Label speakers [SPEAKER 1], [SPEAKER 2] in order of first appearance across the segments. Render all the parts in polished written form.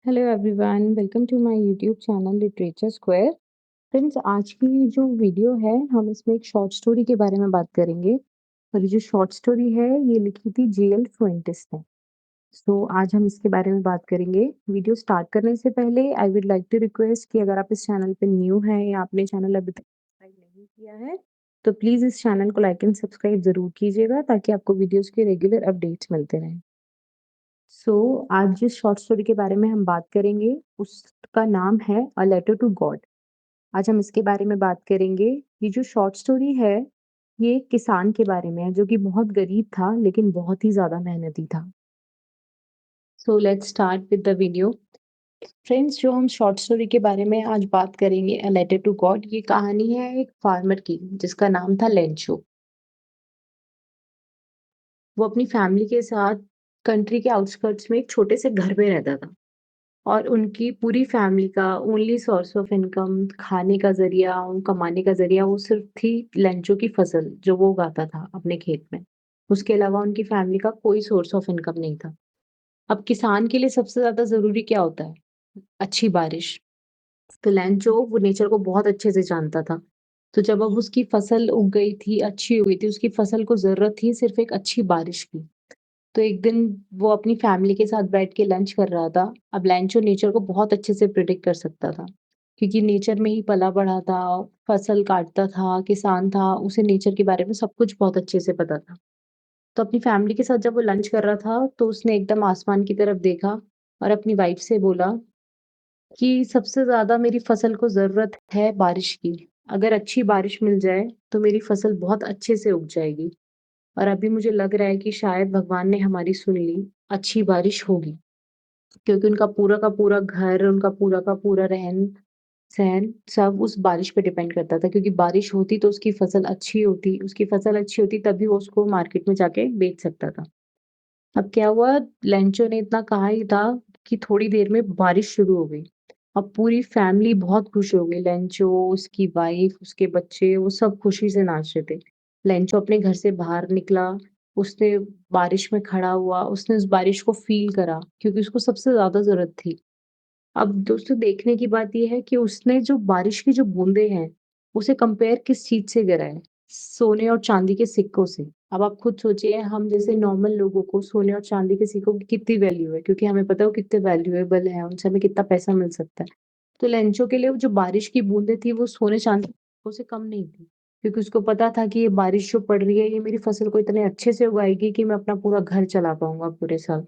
[SPEAKER 1] Hello everyone, welcome to my YouTube channel literature square. Friends, आज की जो video है हम इसमें एक शॉर्ट स्टोरी के बारे में बात करेंगे। और ये जो शॉर्ट स्टोरी है ये लिखी थी जेएल फुएंटेस ने। सो आज हम इसके बारे में बात करेंगे। वीडियो स्टार्ट करने से पहले I would like to request कि अगर आप इस चैनल पे न्यू हैं या आपने चैनल अभी तक सब्सक्राइब नहीं किया है तो प्लीज इस चैनल को लाइक एंड सब्सक्राइब जरूर कीजिएगा ताकि आपको वीडियोस के रेगुलर अपडेट्स मिलते रहें। सो आज जिस शॉर्ट स्टोरी के बारे में हम बात करेंगे उसका नाम है अ लेटर टू गॉड। आज हम इसके बारे में बात करेंगे। ये जो शॉर्ट स्टोरी है ये एक किसान के बारे में है जो कि बहुत गरीब था लेकिन बहुत ही ज्यादा मेहनती था। So let's start with the video. Friends, जो हम शॉर्ट स्टोरी के बारे में आज बात करेंगे अ लेटर टू गॉड, ये कहानी है एक फार्मर की जिसका नाम था लेंचो। वो अपनी फैमिली के साथ कंट्री के आउटस्कर्ट्स में एक छोटे से घर में रहता था। और उनकी पूरी फैमिली का ओनली सोर्स ऑफ इनकम, खाने का ज़रिया, कमाने का ज़रिया वो सिर्फ़ थी लेंचो की फ़सल जो वो उगाता था अपने खेत में। उसके अलावा उनकी फैमिली का कोई सोर्स ऑफ इनकम नहीं था। अब किसान के लिए सबसे ज़्यादा ज़रूरी क्या होता है? अच्छी बारिश। तो लेंचो वो नेचर को बहुत अच्छे से जानता था। तो जब अब उसकी फ़सल उग गई थी, अच्छी हो गई थी, उसकी फ़सल को ज़रूरत थी सिर्फ़ एक अच्छी बारिश की। तो एक दिन वो अपनी फैमिली के साथ बैठ के लंच कर रहा था। अब लैंचो नेचर को बहुत अच्छे से प्रिडिक्ट कर सकता था, क्योंकि नेचर में ही पला-बढ़ा था, फसल काटता था, किसान था, उसे नेचर के बारे में सब कुछ बहुत अच्छे से पता था। तो अपनी फैमिली के साथ जब वो लंच कर रहा था, तो उसने एकदम आसमान की तरफ देखा और अपनी वाइफ से बोला कि सबसे ज़्यादा मेरी फसल को ज़रूरत है बारिश की। अगर अच्छी बारिश मिल जाए, तो मेरी फसल बहुत अच्छे से उग जाएगी। और अभी मुझे लग रहा है कि शायद भगवान ने हमारी सुन ली, अच्छी बारिश होगी। क्योंकि उनका पूरा का पूरा घर, उनका पूरा का पूरा रहन-सहन सब उस बारिश पे डिपेंड करता था, क्योंकि बारिश होती तो उसकी फसल अच्छी होती तभी वो उसको मार्केट में जाके बेच सकता था। अब क्या हुआ, लेंचो ने इतना कहा ही था कि थोड़ी देर में बारिश शुरू हो गई। अब पूरी फैमिली बहुत खुश हो गई। लेंचो, उसकी वाइफ, उसके बच्चे वो सब खुशी से नाच रहे थे। लेंचो अपने घर से बाहर निकला, उसने बारिश में खड़ा हुआ, उसने उस बारिश को फ़ील करा क्योंकि उसको सबसे ज़्यादा ज़रूरत थी। अब दोस्तों, देखने की बात ये है कि उसने जो बारिश की जो बूँदें हैं, उसे कंपेयर किस चीज़ से करा है? सोने और चाँदी के सिक्कों से। अब आप खुद सोचिए, हम जैसे नॉर्मल लोगों को सोने और चाँदी के सिक्कों की कितनी वैल्यू है, क्योंकि हमें पता है वो कितने वैल्यूएबल हैं, उनसे हमें कितना पैसा मिल सकता है। तो लेंचो के लिए वो जो बारिश की बूँदें थी वो सोने-चाँदी के सिक्कों से कम नहीं थी, क्योंकि उसको पता था कि ये बारिश जो पड़ रही है ये मेरी फसल को इतने अच्छे से उगाएगी कि मैं अपना पूरा घर चला पाऊँगा पूरे साल।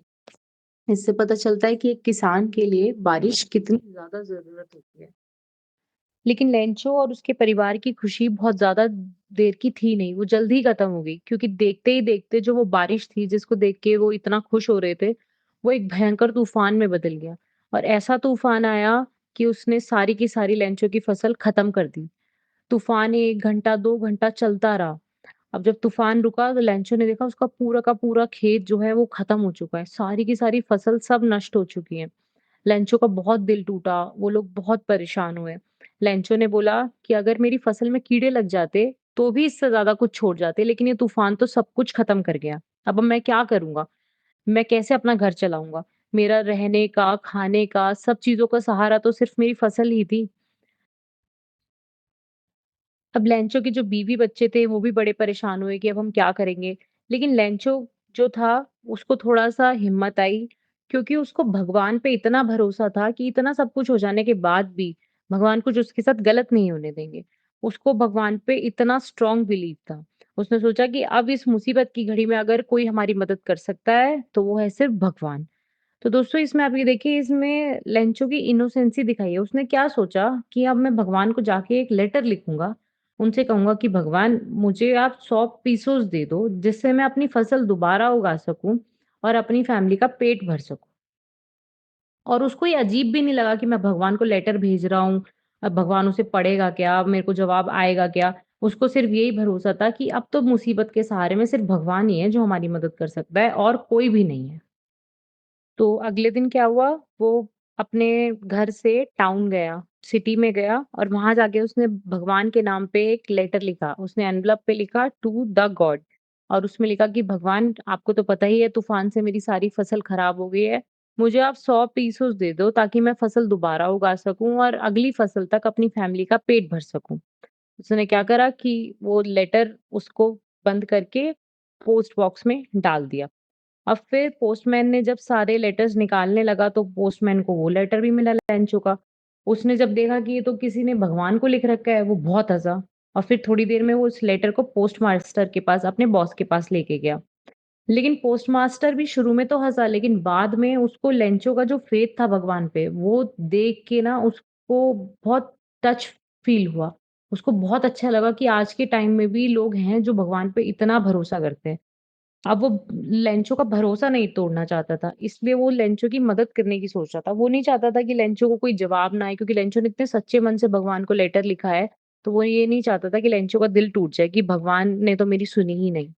[SPEAKER 1] इससे पता चलता है कि एक किसान के लिए बारिश कितनी ज़्यादा ज़रूरत होती है। लेकिन लेंचो और उसके परिवार की खुशी बहुत ज़्यादा देर की थी नहीं, वो जल्द ही खत्म हो गई, क्योंकि देखते ही देखते जो वो बारिश थी जिसको देख के वो इतना खुश हो रहे थे, वो एक भयंकर तूफान में बदल गया। और ऐसा तूफान आया कि उसने सारी की सारी लेंचो की फसल खत्म कर दी। तूफान 1 घंटा, 2 घंटा चलता रहा। अब जब तूफान रुका तो लैंचो ने देखा उसका पूरा का पूरा खेत जो है वो खत्म हो चुका है। सारी की सारी फसल सब नष्ट हो चुकी है। लैंचो का बहुत दिल टूटा, वो लोग बहुत परेशान हुए। लैंचो ने बोला कि अगर मेरी फसल में कीड़े लग जाते तो भी इससे ज़्यादा कुछ छोड़ जाते, लेकिन ये तूफान तो सब कुछ खत्म कर गया। अब मैं क्या करूँगा? मैं कैसे अपना घर चलाऊँगा? मेरा रहने का, खाने का, सब चीज़ों का सहारा तो सिर्फ़ मेरी फसल ही थी। अब लैंचो के जो बीवी बच्चे थे वो भी बड़े परेशान हुए कि अब हम क्या करेंगे? लेकिन लैंचो जो था उसको थोड़ा-सा हिम्मत आई, क्योंकि उसको भगवान पे इतना भरोसा था कि इतना सब कुछ हो जाने के बाद भी भगवान कुछ उसके साथ गलत नहीं होने देंगे। उसको भगवान पे इतना स्ट्रॉन्ग बिलीव था। उसने सोचा कि अब इस मुसीबत की घड़ी में अगर कोई हमारी मदद कर सकता है तो वो है सिर्फ़ भगवान। तो दोस्तों, इसमें आप ये देखिए, इसमें लेंचो की इनोसेंसी दिखाई है। उसने क्या सोचा कि अब मैं भगवान को जाके एक लेटर लिखूँगा। उनसे कहूँगा कि भगवान, मुझे आप 100 पीसोस दे दो जिससे मैं अपनी फसल दोबारा उगा सकूँ और अपनी फैमिली का पेट भर सकूँ। और उसको ये अजीब भी नहीं लगा कि मैं भगवान को लेटर भेज रहा हूँ। अब भगवान उसे पढ़ेगा क्या? अब मेरे को जवाब आएगा क्या? उसको सिर्फ़ यही भरोसा था कि अब तो मुसीबत के सहारे में सिर्फ़ भगवान ही है जो हमारी मदद कर सकता है और कोई भी नहीं है। तो अगले दिन क्या हुआ, वो अपने घर से टाउन गया, सिटी में गया और वहाँ जाके उसने भगवान के नाम पे एक लेटर लिखा। उसने एनवेलप पे लिखा टू द गॉड, और उसमें लिखा कि भगवान, आपको तो पता ही है तूफ़ान से मेरी सारी फसल खराब हो गई है। मुझे आप 100 पीसोस दे दो ताकि मैं फसल दोबारा उगा सकूँ और अगली फसल तक अपनी फैमिली का पेट भर सकूँ। उसने क्या करा कि वो लेटर उसको बंद करके पोस्ट बॉक्स में डाल दिया। अब फिर पोस्टमैन ने जब सारे लेटर्स निकालने लगा तो पोस्टमैन को वो लेटर भी मिला लंचो का। उसने जब देखा कि ये तो किसी ने भगवान को लिख रखा है, वो बहुत हँसा और फिर थोड़ी देर में वो उस लेटर को पोस्ट मास्टर के पास अपने बॉस के पास लेके गया। लेकिन पोस्ट मास्टर भी शुरू में तो हँसा, लेकिन बाद में उसको लेंचो का जो फेथ था भगवान पे, वो देख के ना उसको बहुत टच फ़ील हुआ। उसको बहुत अच्छा लगा कि आज के टाइम में भी लोग हैं जो भगवान पे इतना भरोसा करते हैं। अब वो लेंचो का भरोसा नहीं तोड़ना चाहता था, इसलिए वो लेंचो की मदद करने की सोच रहा था। वो नहीं चाहता था कि लेंचो को कोई जवाब ना आए, क्योंकि लेंचो ने इतने सच्चे मन से भगवान को लेटर लिखा है, तो वो ये नहीं चाहता था कि लेंचो का दिल टूट जाए कि भगवान ने तो मेरी सुनी ही नहीं।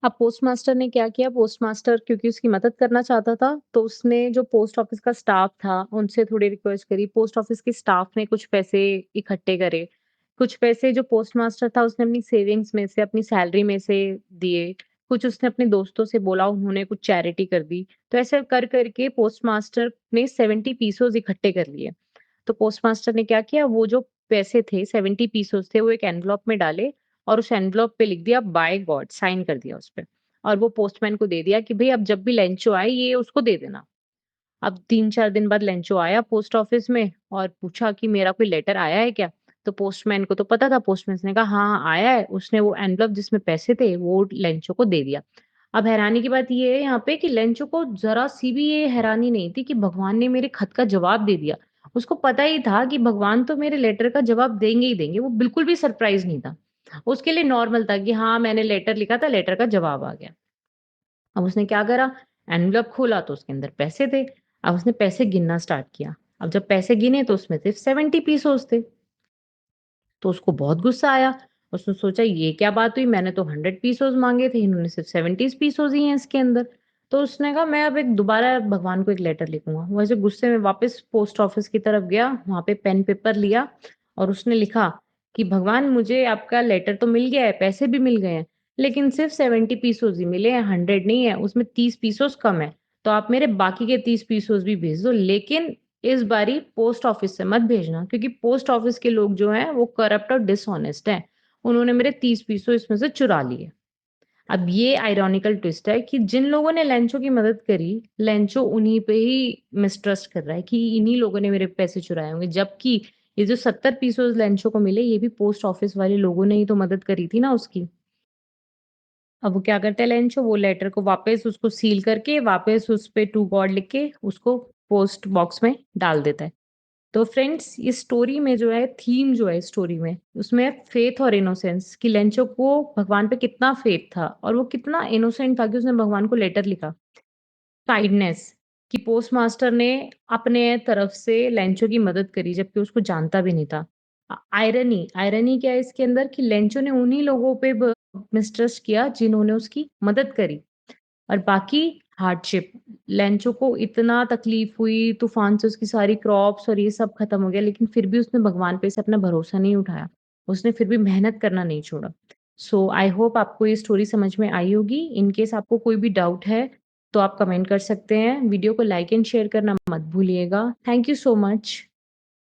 [SPEAKER 1] अब पोस्टमास्टर ने क्या किया, पोस्टमास्टर क्योंकि उसकी मदद करना चाहता था, तो उसने जो पोस्ट ऑफिस का स्टाफ था, उनसे थोड़ी रिक्वेस्ट करी। पोस्ट ऑफिस के स्टाफ ने कुछ पैसे इकट्ठे करे। कुछ पैसे जो पोस्टमास्टर था, उसने अपनी सेविंग्स में से, अपनी सैलरी में से दिए। कुछ उसने अपने दोस्तों से बोला, उन्होंने कुछ चैरिटी कर दी। तो ऐसे कर के पोस्टमास्टर ने 70 पीसोज़ इकट्ठे कर लिए। तो पोस्टमास्टर ने क्या किया, वो जो पैसे थे 70 पीसोज़ थे, वो एक एनवेलप में डाले और उस एनवेलप पे लिख दिया बाय गॉड, साइन कर दिया उसपे। और वो पोस्टमैन को दे दिया कि भई अब जब भी लेंचो आए ये उसको दे देना। अब 3-4 दिन बाद लेंचो आया पोस्ट ऑफिस में और पूछा कि मेरा कोई लेटर आया है क्या? तो पोस्टमैन को तो पता था, पोस्टमैन ने कहा हाँ, हाँ आया है। उसने वो एनवेलप जिसमें पैसे थे वो लेंचो को दे दिया। अब हैरानी की बात ये है यहाँ पे कि लेंचो को ज़रा-सी भी ये हैरानी नहीं थी कि भगवान ने मेरे खत का जवाब दे दिया। उसको पता ही था कि भगवान तो मेरे लेटर का जवाब देंगे ही देंगे, वो बिल्कुल भी सरप्राइज़ नहीं था। उसके लिए नॉर्मल था कि हाँ, मैंने लेटर लिखा था, लेटर का जवाब आ गया। अब उसने क्या करा, एनवेलप खोला तो उसके अंदर पैसे थे। अब उसने पैसे गिनना स्टार्ट किया। अब जब पैसे गिने तो उसमें सिर्फ 70 पीसोज़ थे। तो उसको बहुत गुस्सा आया। उसने सोचा ये क्या बात हुई, मैंने तो 100 पीसोज़ माँगे थे, इन्होंने सिर्फ 70 पीसोज़ ही हैं इसके अंदर। तो उसने कहा मैं अब एक दोबारा भगवान को एक लेटर लिखूँगा। वो ऐसे गुस्से में वापस पोस्ट ऑफिस की तरफ गया, वहाँ पे पेन पेपर लिया और उसने लिखा कि भगवान मुझे आपका लेटर तो मिल गया है, पैसे भी मिल गए हैं, लेकिन सिर्फ 70 पीसोज़ ही मिले हैं, 100 नहीं है, उसमें 30 पीसोज़ कम है। तो आप मेरे बाकी के 30 पीसोज़ भी भेज दो, लेकिन इस बारी पोस्ट ऑफिस से मत भेजना, क्योंकि पोस्ट ऑफिस के लोग जो हैं वो करप्ट और डिसऑनेस्ट हैं। उन्होंने मेरे 30 पीसों इसमें से चुरा लिए। अब ये आयरॉनिकल ट्विस्ट है कि जिन लोगों ने लेंचो की मदद करी, लेंचो उन्हीं पे ही मिसट्रस्ट कर रहा है कि इन्हीं लोगों ने मेरे पैसे चुराए होंगे। जबकि ये जो 70 पीसों लेंचो को मिले, ये भी पोस्ट ऑफिस वाले लोगों ने ही तो मदद करी थी ना उसकी। अब वो क्या करता है लेंचो, वो लेटर को वापस उसको सील करके वापस उस पे टू गॉड लिख के उसको पोस्ट बॉक्स में डाल देता है। तो फ्रेंड्स इस स्टोरी में जो है, थीम जो है स्टोरी में, उसमें फेथ और इनोसेंस कि लेंचो को भगवान पे कितना फेथ था और वो कितना इनोसेंट था कि उसने भगवान को लेटर लिखा। काइंडनेस कि पोस्टमास्टर ने अपने तरफ से लेंचो की मदद करी जबकि उसको जानता भी नहीं था। आयरनी आयरनी क्या है इसके अंदर कि लेंचो ने उन्हीं लोगों पे मिसट्रस्ट किया जिन्होंने उसकी मदद करी। और बाकी हार्डशिप, लेंचो को इतना तकलीफ हुई, तूफ़ान से उसकी सारी क्रॉप्स और ये सब खत्म हो गया, लेकिन फिर भी उसने भगवान पे से अपना भरोसा नहीं उठाया। उसने फिर भी मेहनत करना नहीं छोड़ा। सो आई होप आपको ये स्टोरी समझ में आई होगी। इन केस आपको कोई भी डाउट है, तो आप कमेंट कर सकते हैं। वीडियो को लाइक एंड शेयर करना मत भूलिएगा। Thank you so much.